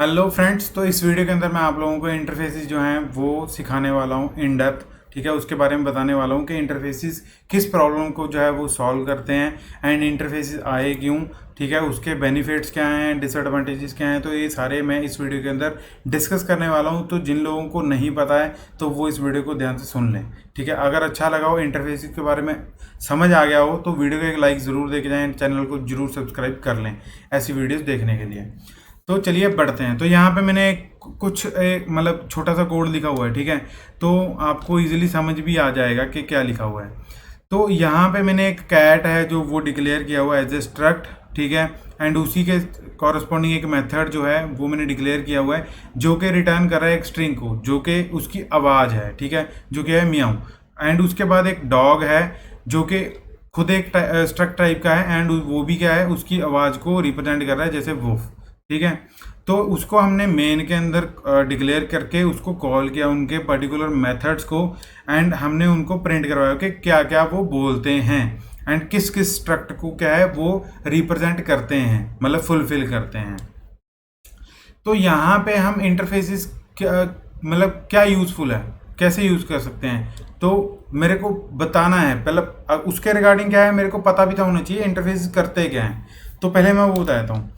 Hello friends, तो इस video के अंदर मैं आप लोगों को इंटरफेसेस जो हैं वो सिखाने वाला हूँ इन डेप्थ। ठीक है, उसके बारे में बताने वाला हूँ कि इंटरफेसेस किस प्रॉब्लम को जो है वो सॉल्व करते हैं एंड इंटरफेसेस आए क्यों। ठीक है, उसके बेनिफिट्स क्या हैं, डिसएडवांटेजेस क्या हैं, तो ये सारे मैं इस वीडियो के अंदर डिस्कस करने वाला हूँ। तो जिन लोगों को नहीं पता है तो वो इस वीडियो को ध्यान से सुन लें। ठीक है, अगर अच्छा लगा हो, इंटरफेसेस के बारे में समझ आ गया हो, तो वीडियो को एक लाइक ज़रूर दे के जाएँ, चैनल को जरूर सब्सक्राइब कर लें ऐसी वीडियोज़ देखने के लिए। तो चलिए बढ़ते हैं। तो यहाँ पे मैंने कुछ मतलब छोटा सा कोड लिखा हुआ है। ठीक है, तो आपको इजीली समझ भी आ जाएगा कि क्या लिखा हुआ है। तो यहाँ पे मैंने एक कैट है जो वो डिक्लेयर किया हुआ है एज ए स्ट्रक्ट। ठीक है, एंड उसी के कॉरस्पॉन्डिंग एक मेथड जो है वो मैंने डिक्लेयर किया हुआ है जो कि रिटर्न कर रहा है एक स्ट्रिंग को, जो कि उसकी आवाज़ है। ठीक है, जो कि है मियाऊ। एंड उसके बाद एक डॉग है जो कि खुद एक स्ट्रक्ट टाइप का है एंड वो भी क्या है, उसकी आवाज़ को रिप्रेजेंट कर रहा है जैसे वुल्फ। ठीक है, तो उसको हमने मेन के अंदर डिक्लेयर करके उसको कॉल किया उनके पर्टिकुलर मेथड्स को, एंड हमने उनको प्रिंट करवाया कि क्या क्या वो बोलते हैं एंड किस किस स्ट्रक्ट को क्या है वो रिप्रेजेंट करते हैं, मतलब फुलफिल करते हैं। तो यहाँ पे हम इंटरफेसेस मतलब क्या यूज़फुल है, कैसे यूज़ कर सकते हैं, तो मेरे को बताना है पहले। उसके रिगार्डिंग क्या है मेरे को पता भी था होना चाहिए इंटरफेसेस करते क्या हैं। तो पहले मैं वो बताता हूँ।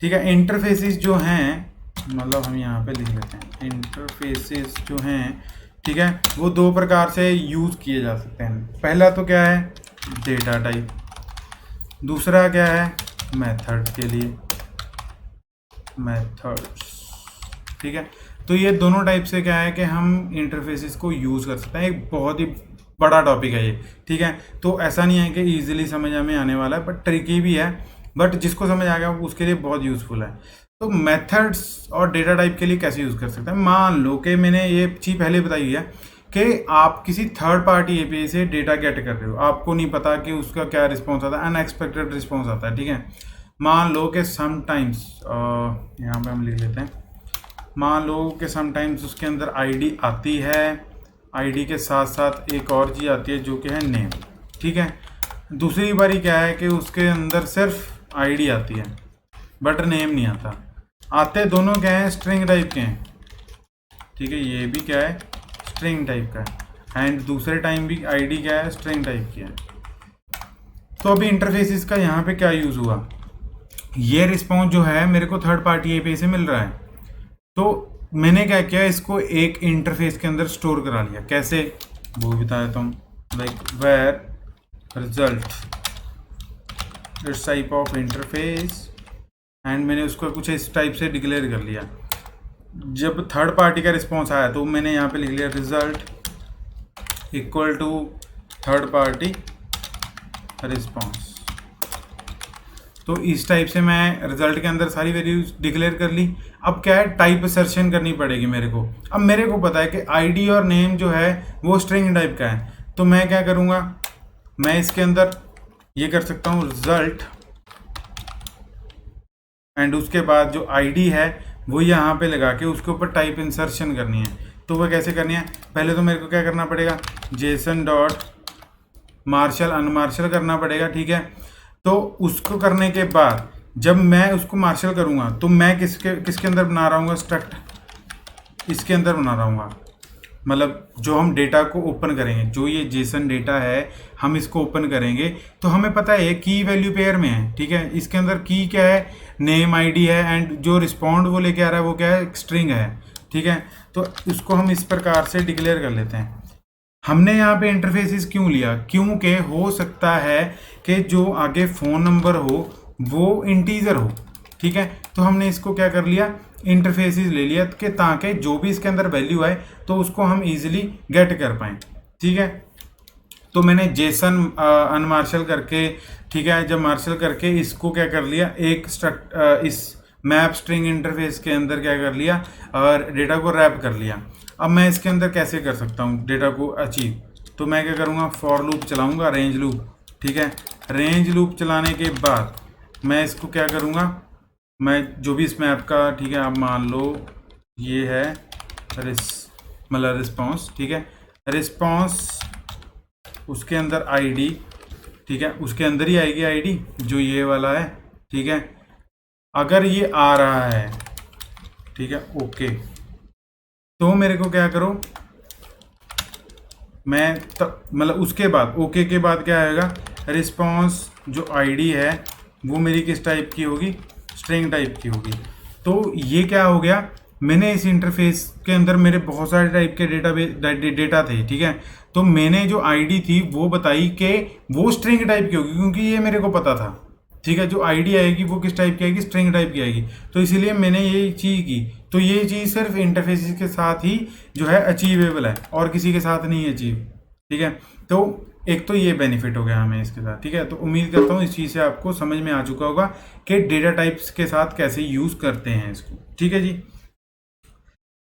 ठीक है, इंटरफेसेस जो हैं, मतलब हम यहाँ पे लिख लेते हैं इंटरफेसेस जो हैं। ठीक है, वो दो प्रकार से यूज़ किए जा सकते हैं। पहला तो क्या है, डेटा टाइप। दूसरा क्या है, मेथड के लिए, मेथड्स। ठीक है, तो ये दोनों टाइप से क्या है कि हम इंटरफेसेस को यूज़ कर सकते हैं। एक बहुत ही बड़ा टॉपिक है ये। ठीक है, तो ऐसा नहीं है कि इजीली समझ में आने वाला है, बट ट्रिकी भी है, बट जिसको समझ आ गया उसके लिए बहुत यूज़फुल है। तो मेथड्स और डेटा टाइप के लिए कैसे यूज़ कर सकते हैं। मान लो कि मैंने ये चीज़ पहले बताई है कि आप किसी थर्ड पार्टी एपीआई से डेटा गेट कर रहे हो, आपको नहीं पता कि उसका क्या रिस्पॉन्स आता है, अनएक्सपेक्टेड रिस्पॉन्स आता है। ठीक है, मान लो कि समटाइम्स, यहाँ पे हम लिख लेते हैं, मान लो कि समटाइम्स उसके अंदर आईडी आती है, आईडी के साथ साथ एक और चीज़ आती है जो कि है नेम। ठीक है, दूसरी बारी क्या है कि उसके अंदर सिर्फ आईडी आती है बट नेम नहीं आता। आते दोनों क्या है, स्ट्रिंग टाइप के हैं। ठीक है, ये भी क्या है, स्ट्रिंग टाइप का है, एंड दूसरे टाइम भी आईडी क्या है, स्ट्रिंग टाइप की है। तो अभी इंटरफेसिस का यहाँ पे क्या यूज़ हुआ, ये रिस्पॉन्स जो है मेरे को थर्ड पार्टी एपीआई से मिल रहा है। तो मैंने क्या किया, इसको एक इंटरफेस के अंदर स्टोर करा लिया। कैसे, वो बता देता हूँ। Like where result it's type of interface, and मैंने उसको कुछ इस टाइप से डिक्लेयर कर लिया। जब थर्ड पार्टी का रिस्पॉन्स आया तो मैंने यहाँ पे लिख लिया result equal to third party response. तो इस टाइप से मैं रिजल्ट के अंदर सारी वैल्यूज डिक्लेयर कर ली। अब क्या है, टाइप असर्शन करनी पड़ेगी मेरे को। अब मेरे को पता है कि आईडी और नेम जो है वो स्ट्रिंग टाइप का है, तो मैं क्या करूँगा, मैं इसके अंदर ये कर सकता हूँ रिजल्ट, एंड उसके बाद जो आईडी है वो यहाँ पे लगा के उसके ऊपर टाइप इंसर्शन करनी है। तो वह कैसे करनी है, पहले तो मेरे को क्या करना पड़ेगा, जेसन डॉट मार्शल अनमार्शल करना पड़ेगा। ठीक है, तो उसको करने के बाद जब मैं उसको मार्शल करूँगा तो मैं किसके अंदर बना रहा हूँ, स्ट्रक्ट इसके अंदर बना रहा हूँ। मतलब जो हम डेटा को ओपन करेंगे, जो ये जेसन डेटा है हम इसको ओपन करेंगे, तो हमें पता है की वैल्यू पेयर में है। ठीक है, इसके अंदर की क्या है, नेम आईडी है, एंड जो रिस्पॉन्ड वो लेके आ रहा है वो क्या है, स्ट्रिंग है। ठीक है, तो उसको हम इस प्रकार से डिक्लेयर कर लेते हैं। हमने यहाँ पे इंटरफेसेस क्यों लिया, क्योंकि हो सकता है कि जो आगे फ़ोन नंबर हो वो इंटीजर हो। ठीक है, तो हमने इसको क्या कर लिया, इंटरफेसेस ले लिया कि ताकि जो भी इसके अंदर वैल्यू आए तो उसको हम इजीली गेट कर पाएँ। ठीक है, तो मैंने जेसन अनमार्शल करके, ठीक है, जब मार्शल करके इसको क्या कर लिया, एक इस मैप स्ट्रिंग इंटरफेस के अंदर क्या कर लिया और डेटा को रैप कर लिया। अब मैं इसके अंदर कैसे कर सकता हूँ डेटा को अचीव, तो मैं क्या करूँगा, फॉर लूप चलाऊँगा, रेंज लूप। ठीक है, रेंज लूप चलाने के बाद मैं इसको क्या करूँगा, मैं जो भी इस मैप का, ठीक है, आप मान लो ये है मतलब रिस्पॉन्स। ठीक है, रिस्पॉन्स उसके अंदर आईडी, ठीक है, उसके अंदर ही आएगी आईडी जो ये वाला है। ठीक है, अगर ये आ रहा है ठीक है, ओके। तो मेरे को क्या करो, मैं मतलब उसके बाद ओके के बाद क्या आएगा, रिस्पॉन्स जो आईडी है वो मेरी किस टाइप की होगी, स्ट्रिंग टाइप की होगी। तो ये क्या हो गया, मैंने इस इंटरफेस के अंदर मेरे बहुत सारे टाइप के डेटा थे, ठीक है। तो मैंने जो आईडी थी वो बताई कि वो स्ट्रिंग टाइप की होगी, क्योंकि ये मेरे को पता था, ठीक है। जो आईडी आएगी वो किस टाइप की आएगी, स्ट्रिंग टाइप की आएगी। तो इसीलिए मैंने ये चीज़ की। तो ये चीज़ सिर्फ इंटरफेस के साथ ही जो है अचीवेबल है, और किसी के साथ नहीं अचीव, ठीक है। तो एक तो ये बेनिफिट हो गया हमें इसके साथ, ठीक है। तो उम्मीद करता हूँ इस चीज़ से आपको समझ में आ चुका होगा कि डेटा टाइप्स के साथ कैसे यूज़ करते हैं इसको, ठीक है जी।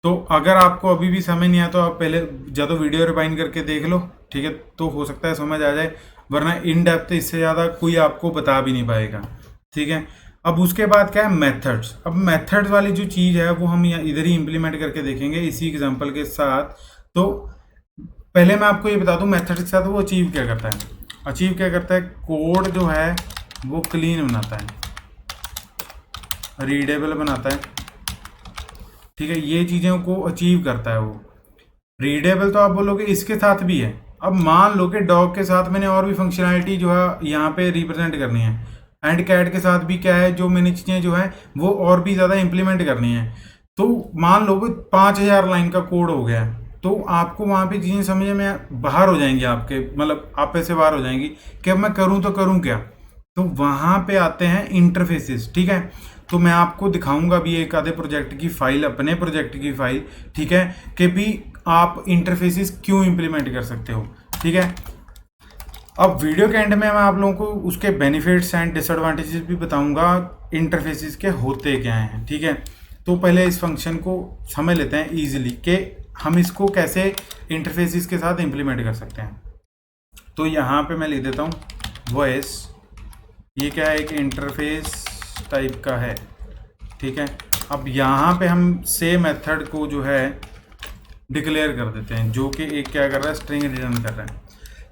तो अगर आपको अभी भी समझ नहीं आया तो आप पहले ज़्यादा वीडियो रिवाइंड करके देख लो, ठीक है। तो हो सकता है समझ आ जाए, वरना इन डेप्थ इससे ज़्यादा कोई आपको बता भी नहीं पाएगा, ठीक है। अब उसके बाद क्या है, मेथड्स। अब मेथड्स वाली जो चीज़ है वो हम यहाँ इधर ही इम्प्लीमेंट करके देखेंगे इसी एग्जांपल के साथ। तो पहले मैं आपको ये बता दूं मेथड्स के साथ वो अचीव क्या करता है। अचीव क्या करता है, कोड जो है वो क्लीन बनाता है, रीडेबल बनाता है, ठीक है। ये चीज़ों को अचीव करता है वो। रीडेबल तो आप बोलोगे इसके साथ भी है। अब मान लो कि डॉग के साथ मैंने और भी फंक्शनैलिटी जो है यहाँ पे रिप्रेजेंट करनी है, एंड कैट के साथ भी क्या है, जो मैंने चीज़ें जो है वो और भी ज़्यादा इंप्लीमेंट करनी है। तो मान लो 5000 लाइन का कोड हो गया, तो आपको वहाँ पे चीज़ें समझ में बाहर हो जाएंगी, आपके मतलब आप पे से बाहर हो जाएंगी कि अब मैं करूँ तो करूँ क्या। तो वहाँ पे आते हैं इंटरफेसेस, ठीक है। तो मैं आपको दिखाऊंगा भी एक आधे प्रोजेक्ट की फाइल, अपने प्रोजेक्ट की फाइल, ठीक है, कि भी आप इंटरफेसेस क्यों इंप्लीमेंट कर सकते हो, ठीक है। अब वीडियो के एंड में मैं आप लोगों को उसके बेनिफिट्स एंड डिसएडवांटेजेस भी बताऊंगा, इंटरफेसेस के होते क्या हैं, ठीक है। तो पहले इस फंक्शन को समझ लेते हैं इजीली कि हम इसको कैसे इंटरफेसेस के साथ इंप्लीमेंट कर सकते हैं। तो यहाँ पे मैं लिख देता हूँ वॉइस, ये क्या है, एक इंटरफेस टाइप का है, ठीक है। अब यहाँ पे हम से मेथड को जो है डिक्लेयर कर देते हैं, जो कि एक क्या कर रहा है, स्ट्रिंग रिटर्न कर रहा है।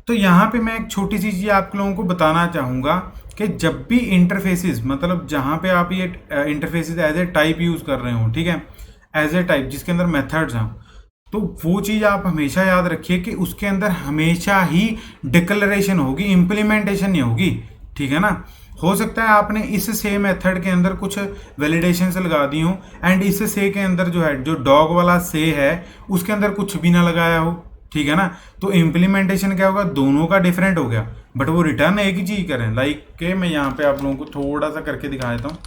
तो यहाँ पे मैं एक छोटी सी चीज़ आप लोगों को बताना चाहूँगा कि जब भी इंटरफेसेस, मतलब जहाँ पे आप ये interfaces as a type use कर रहे हो, ठीक है, एज ए टाइप जिसके अंदर मेथड्स हैं, तो वो चीज़ आप हमेशा याद रखिए कि उसके अंदर हमेशा ही डिक्लेरेशन होगी, इम्प्लीमेंटेशन नहीं होगी, ठीक है ना। हो सकता है आपने इस से मेथड के अंदर कुछ वैलिडेशंस लगा दी हो, एंड इस से के अंदर जो है, जो डॉग वाला से है उसके अंदर कुछ भी ना लगाया हो, ठीक है ना। तो इम्प्लीमेंटेशन क्या होगा, दोनों का डिफरेंट हो गया, बट वो रिटर्न एक ही चीज़ करें। लाइक के मैं यहाँ पे आप लोगों को थोड़ा सा करके दिखा देता हूँ।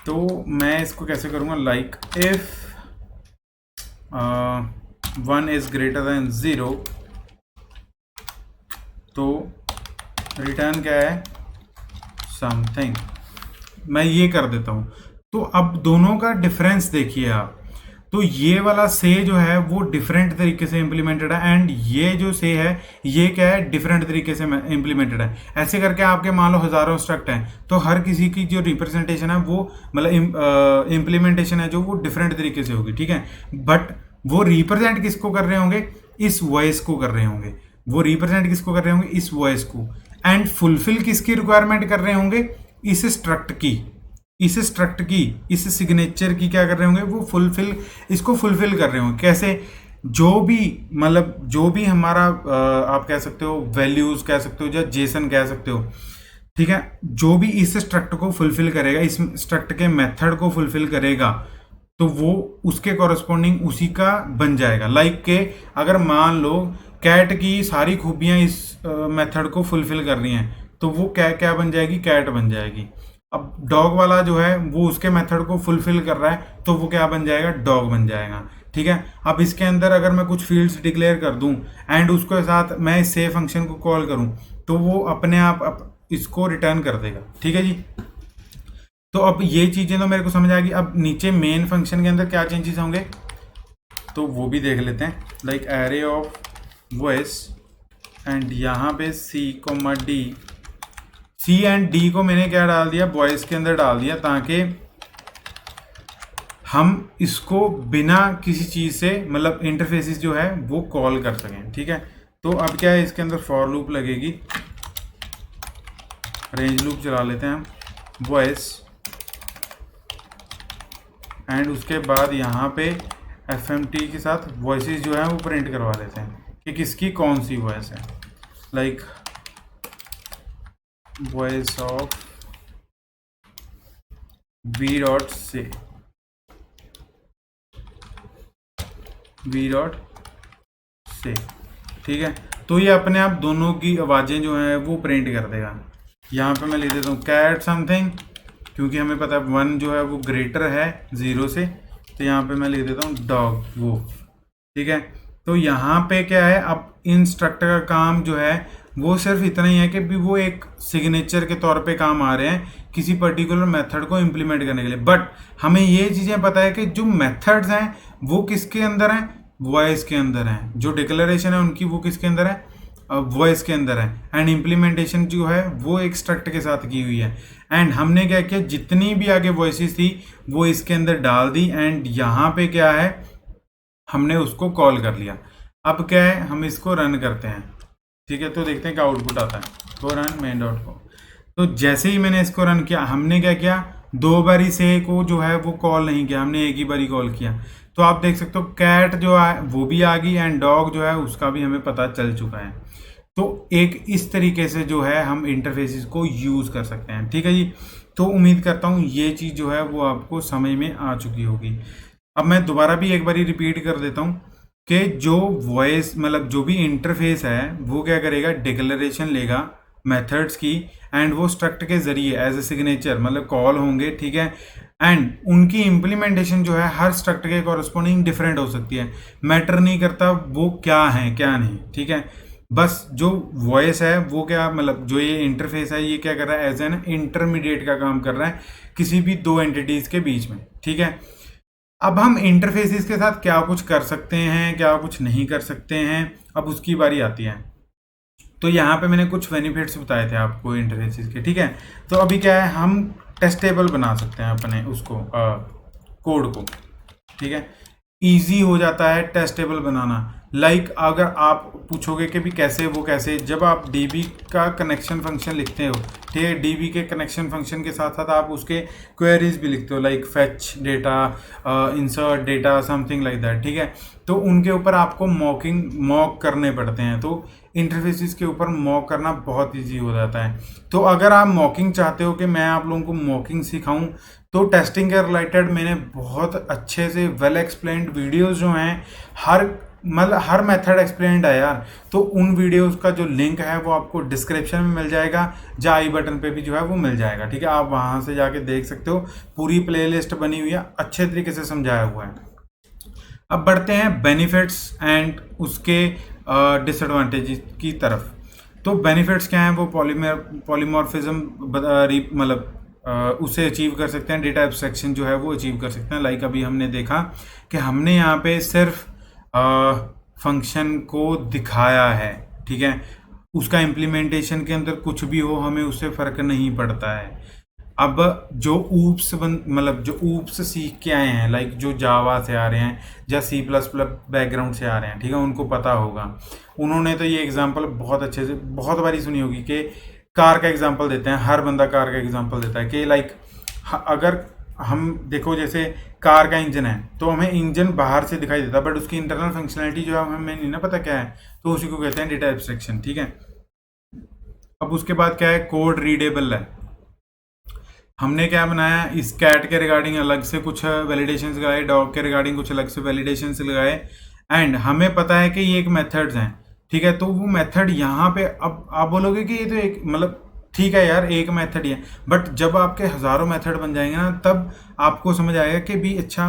तो मैं इसको कैसे करूँगा, like if 1 is greater than 0, तो रिटर्न क्या है, समथिंग। मैं ये कर देता हूँ। तो अब दोनों का डिफरेंस देखिए आप। तो ये वाला से जो है वो डिफरेंट तरीके से इम्प्लीमेंटेड है, एंड ये जो से है ये क्या है, डिफरेंट तरीके से इम्प्लीमेंटेड है। ऐसे करके आपके मान लो हजारों स्ट्रक्ट हैं, तो हर किसी की जो रिप्रेजेंटेशन है वो मतलब इम्प्लीमेंटेशन है जो वो डिफरेंट तरीके से होगी, ठीक है। बट वो रिप्रेजेंट किसको कर रहे होंगे, इस वॉइस को कर रहे होंगे। वो रिप्रेजेंट किसको कर रहे होंगे, इस वॉइस को। एंड फुलफिल किसकी रिक्वायरमेंट कर रहे होंगे, इस स्ट्रक्ट की, इस स्ट्रक्ट की, इस सिग्नेचर की क्या कर रहे होंगे, वो फुलफिल, इसको फुलफिल कर रहे होंगे। कैसे, जो भी मतलब जो भी हमारा आप कह सकते हो वैल्यूज कह सकते हो या जेसन कह सकते हो, ठीक है, जो भी इस स्ट्रक्ट को फुलफिल करेगा, इस स्ट्रक्ट के मेथड को फुलफिल करेगा, तो वो उसके कॉरस्पॉन्डिंग उसी का बन जाएगा। लाइक के अगर मान लो कैट की सारी खूबियां इस मेथड को फुलफिल कर रही हैं, तो वो क्या क्या बन जाएगी, कैट बन जाएगी। अब डॉग वाला जो है वो उसके मेथड को फुलफिल कर रहा है, तो वो क्या बन जाएगा, डॉग बन जाएगा, ठीक है। अब इसके अंदर अगर मैं कुछ फील्ड्स डिक्लेयर कर दूं एंड उसके साथ मैं इस से फंक्शन को कॉल करूं, तो वो अपने आप इसको रिटर्न कर देगा, ठीक है जी। तो अब ये चीज़ें तो मेरे को समझ आ गई। अब नीचे मेन फंक्शन के अंदर क्या चेंजेस होंगे, तो वो भी देख लेते हैं। Like array of voice, and यहाँ पे C, C एंड D को मैंने क्या डाल दिया, वॉइस के अंदर डाल दिया, ताकि हम इसको बिना किसी चीज़ से मतलब इंटरफेसेस जो है वो कॉल कर सकें, ठीक है। तो अब क्या है, इसके अंदर फॉर लूप लगेगी, रेंज लूप चला लेते हैं हम, वॉइस एंड उसके बाद यहाँ पे FMT के साथ वॉइसेस जो है वो प्रिंट करवा देते हैं कि किसकी कौन सी वॉइस है, like voice of V dot से ठीक है। तो ये अपने आप दोनों की आवाज़ें जो हैं वो प्रिंट कर देगा। यहाँ पे मैं लिख देता हूँ कैट समथिंग, क्योंकि हमें पता है 1 जो है वो ग्रेटर है 0 से, तो यहाँ पे मैं लिख देता हूँ डॉग वो, ठीक है। तो यहाँ पे क्या है, अब इंस्ट्रक्टर का काम जो है वो सिर्फ इतना ही है कि भी वो एक सिग्नेचर के तौर पे काम आ रहे हैं किसी पर्टिकुलर मेथड को इम्प्लीमेंट करने के लिए। बट हमें ये चीज़ें पता है कि जो मेथड्स हैं वो किसके अंदर हैं, वॉइस के अंदर हैं। जो डिक्लेरेशन है उनकी वो किसके अंदर है, वॉइस के अंदर है। एंड इम्प्लीमेंटेशन जो है वो एक स्ट्रक्ट के साथ की हुई है। एंड हमने क्या किया, जितनी भी आगे वॉइसेस थी वो इसके अंदर डाल दी। एंड यहाँ पे क्या है, हमने उसको कॉल कर लिया। अब क्या है, हम इसको रन करते हैं, ठीक है। तो देखते हैं क्या आउटपुट आता है। तो रन मेन डॉट को, तो जैसे ही मैंने इसको रन किया, हमने क्या किया, 2 बारी से को जो है वो कॉल नहीं किया, हमने एक ही बारी कॉल किया। तो आप देख सकते हो कैट जो है वो भी आ गई एंड डॉग जो है उसका भी हमें पता चल चुका है। तो एक इस तरीके से जो है हम इंटरफेसेस को यूज़ कर सकते हैं, ठीक है जी। तो उम्मीद करता हूँ ये चीज़ जो है वो आपको समझ में आ चुकी होगी। अब मैं दोबारा भी एक बारी रिपीट कर देता हूँ कि जो वॉइस मतलब जो भी इंटरफेस है वो क्या करेगा, डिक्लेरेशन लेगा मेथड्स की एंड वो स्ट्रक्ट के जरिए एज ए सिग्नेचर मतलब कॉल होंगे, ठीक है। एंड उनकी इम्प्लीमेंटेशन जो है हर स्ट्रक्ट के कॉरस्पॉन्डिंग डिफरेंट हो सकती है, मैटर नहीं करता वो क्या है क्या नहीं, ठीक है। बस जो वॉइस है वो क्या मतलब जो ये इंटरफेस है ये क्या कर रहा है, एज एन इंटरमीडिएट का काम कर रहा है किसी भी 2 एंटिटीज के बीच में, ठीक है। अब हम इंटरफेसेस के साथ क्या कुछ कर सकते हैं, क्या कुछ नहीं कर सकते हैं, अब उसकी बारी आती है। तो यहाँ पे मैंने कुछ बेनिफिट्स बताए थे आपको इंटरफेसेस के, ठीक है। तो अभी क्या है, हम टेस्टेबल बना सकते हैं अपने उसको कोड को, ठीक है। इजी हो जाता है टेस्टेबल बनाना। लाइक अगर आप पूछोगे कि भी कैसे, वो कैसे, जब आप DB का कनेक्शन फंक्शन लिखते हो, ठीक है, DB के कनेक्शन फंक्शन के साथ साथ आप उसके क्वेरीज भी लिखते हो, like fetch data, insert data, something like that, ठीक है। तो उनके ऊपर आपको मॉक करने पड़ते हैं। तो इंटरफेसेस के ऊपर मॉक करना बहुत ईजी हो जाता है। तो अगर आप मॉकिंग चाहते हो कि मैं आप लोगों को मॉकिंग सिखाऊं, तो टेस्टिंग के रिलेटेड मैंने बहुत अच्छे से वेल एक्सप्लेन्ड वीडियोस जो हैं, हर मेथड एक्सप्लेन्ड है यार। तो उन वीडियोस का जो लिंक है वो आपको डिस्क्रिप्शन में मिल जाएगा, या आई बटन पे भी जो है वो मिल जाएगा, ठीक है। आप वहाँ से जाके देख सकते हो, पूरी प्लेलिस्ट बनी हुई है, अच्छे तरीके से समझाया हुआ है। अब बढ़ते हैं बेनिफिट्स एंड उसके डिसएडवांटेजेस की तरफ। तो बेनिफिट्स क्या हैं, वो पॉलीमॉर्फिज्म मतलब उसे अचीव कर सकते हैं, डेटा एब्स्ट्रैक्शन जो है वो अचीव कर सकते हैं। लाइक अभी हमने देखा कि हमने यहाँ पे सिर्फ फंक्शन को दिखाया है, ठीक है। उसका इम्प्लीमेंटेशन के अंदर कुछ भी हो हमें उससे फ़र्क नहीं पड़ता है। अब जो मतलब जो ऊप्स सीख के आए हैं, लाइक जो जावा से आ रहे हैं या C++ बैकग्राउंड से आ रहे हैं, ठीक है, उनको पता होगा। उन्होंने तो ये एग्जांपल बहुत अच्छे से बहुत बारी सुनी होगी कि कार का एग्जांपल देते हैं, हर बंदा कार का एग्जांपल देता है कि लाइक अगर हम देखो जैसे कार का इंजन है तो हमें इंजन बाहर से दिखाई देता है, बट उसकी इंटरनल फंक्शनैलिटी जो है हमें नहीं ना पता क्या है, तो उसी को कहते हैं डेटा एब्स्ट्रैक्शन, ठीक है। अब उसके बाद क्या है, कोड रीडेबल है। हमने क्या बनाया, इस कैट के रिगार्डिंग अलग से कुछ वैलिडेशंस लगाए, डॉग के रिगार्डिंग कुछ अलग से वैलिडेशंस लगाए, एंड हमें पता है कि ये एक मेथड्स हैं, ठीक है। तो वो मेथड यहाँ पे, अब आप बोलोगे कि ये तो एक मतलब ठीक है यार एक मेथड ही है, बट जब आपके हज़ारों मेथड बन जाएंगे ना तब आपको समझ आएगा कि भी अच्छा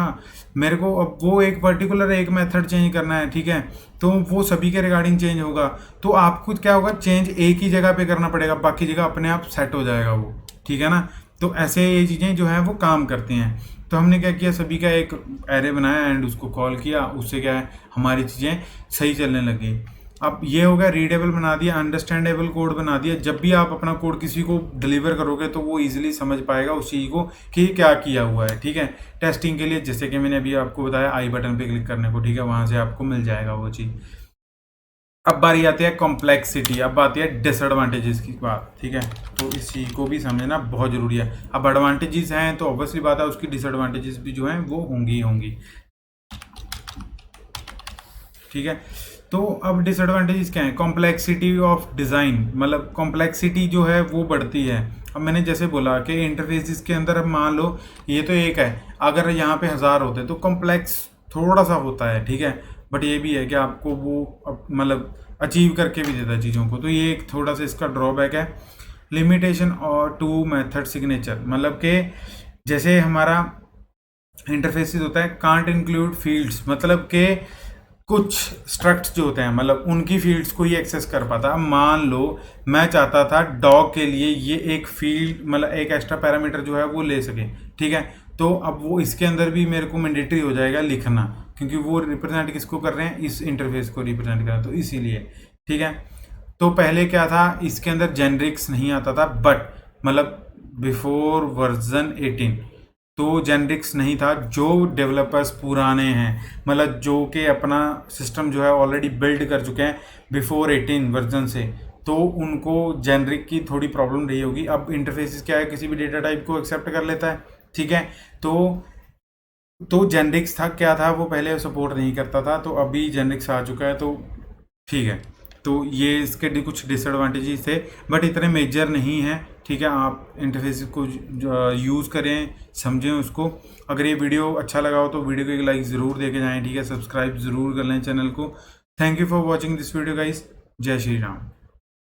मेरे को अब वो एक पर्टिकुलर एक मेथड चेंज करना है, ठीक है। तो वो सभी के रिगार्डिंग चेंज होगा, तो आपको क्या होगा, चेंज एक ही जगह पे करना पड़ेगा, बाकी जगह अपने आप सेट हो जाएगा वो, ठीक है ना। तो ऐसे ये चीज़ें जो हैं वो काम करती हैं। तो हमने क्या किया, सभी का एक एरे बनाया एंड उसको कॉल किया, उससे क्या है हमारी चीज़ें सही चलने लगी। अब ये हो गया, रीडेबल बना दिया, अंडरस्टैंडेबल कोड बना दिया। जब भी आप अपना कोड किसी को डिलीवर करोगे तो वो इजीली समझ पाएगा उस चीज़ को कि क्या किया हुआ है, ठीक है। टेस्टिंग के लिए जैसे कि मैंने अभी आपको बताया, आई बटन पे क्लिक करने को, ठीक है, वहाँ से आपको मिल जाएगा वो चीज़। अब बारी आती है कॉम्प्लेक्सिटी, अब आती है डिसएडवांटेजेस की बात, ठीक है। तो इस चीज़ को भी समझना बहुत ज़रूरी है। अब एडवांटेजेस हैं तो ऑब्वियसली बात है उसकी डिसएडवांटेजेस भी जो हैं वो होंगी ही होंगी, ठीक है। तो अब डिसएडवांटेजेस क्या है, कॉम्प्लेक्सिटी ऑफ डिज़ाइन, मतलब कॉम्प्लेक्सिटी जो है वो बढ़ती है। अब मैंने जैसे बोला कि इंटरफेसिस के अंदर अब मान लो ये तो एक है, अगर यहाँ पे 1000 होते तो कॉम्प्लेक्स थोड़ा सा होता है, ठीक है। बट ये भी है कि आपको वो मतलब अचीव करके भी देता है चीज़ों को, तो ये एक थोड़ा सा इसका ड्रॉबैक है। लिमिटेशन और टू मेथड सिग्नेचर, मतलब कि जैसे हमारा इंटरफेसिस होता है कांट इंक्लूड फील्ड्स, मतलब कि कुछ स्ट्रक्ट्स जो होते हैं मतलब उनकी फील्ड्स को ही एक्सेस कर पाता। अब मान लो मैं चाहता था डॉग के लिए ये एक फील्ड मतलब एक एक्स्ट्रा पैरामीटर जो है वो ले सके, ठीक है। तो अब वो इसके अंदर भी मेरे को मैंडेटरी हो जाएगा लिखना, क्योंकि वो रिप्रेजेंट किसको कर रहे हैं, इस इंटरफेस को रिप्रेजेंट कर रहे हैं, तो इसीलिए, ठीक है। तो पहले क्या था, इसके अंदर जेनरिक्स नहीं आता था, बट मतलब बिफोर वर्जन 18 तो जेनरिक्स नहीं था। जो डेवलपर्स पुराने हैं मतलब जो कि अपना सिस्टम जो है ऑलरेडी बिल्ड कर चुके हैं बिफोर 18 वर्जन से, तो उनको जेनरिक की थोड़ी प्रॉब्लम रही होगी। अब इंटरफेसिस क्या है, किसी भी डेटा टाइप को एक्सेप्ट कर लेता है, ठीक है। तो जेनरिक्स था क्या था, वो पहले सपोर्ट नहीं करता था, तो अभी जेनरिक्स आ चुका है, तो ठीक है। तो ये इसके कुछ डिसएडवांटेजेस थे बट इतने मेजर नहीं हैं, ठीक है। आप इंटरफेस को यूज़ करें, समझें उसको। अगर ये वीडियो अच्छा लगा हो तो वीडियो को एक लाइक ज़रूर दे के जाएँ, ठीक है। सब्सक्राइब ज़रूर कर लें चैनल को। Thank you for watching this video guys. जय श्री राम।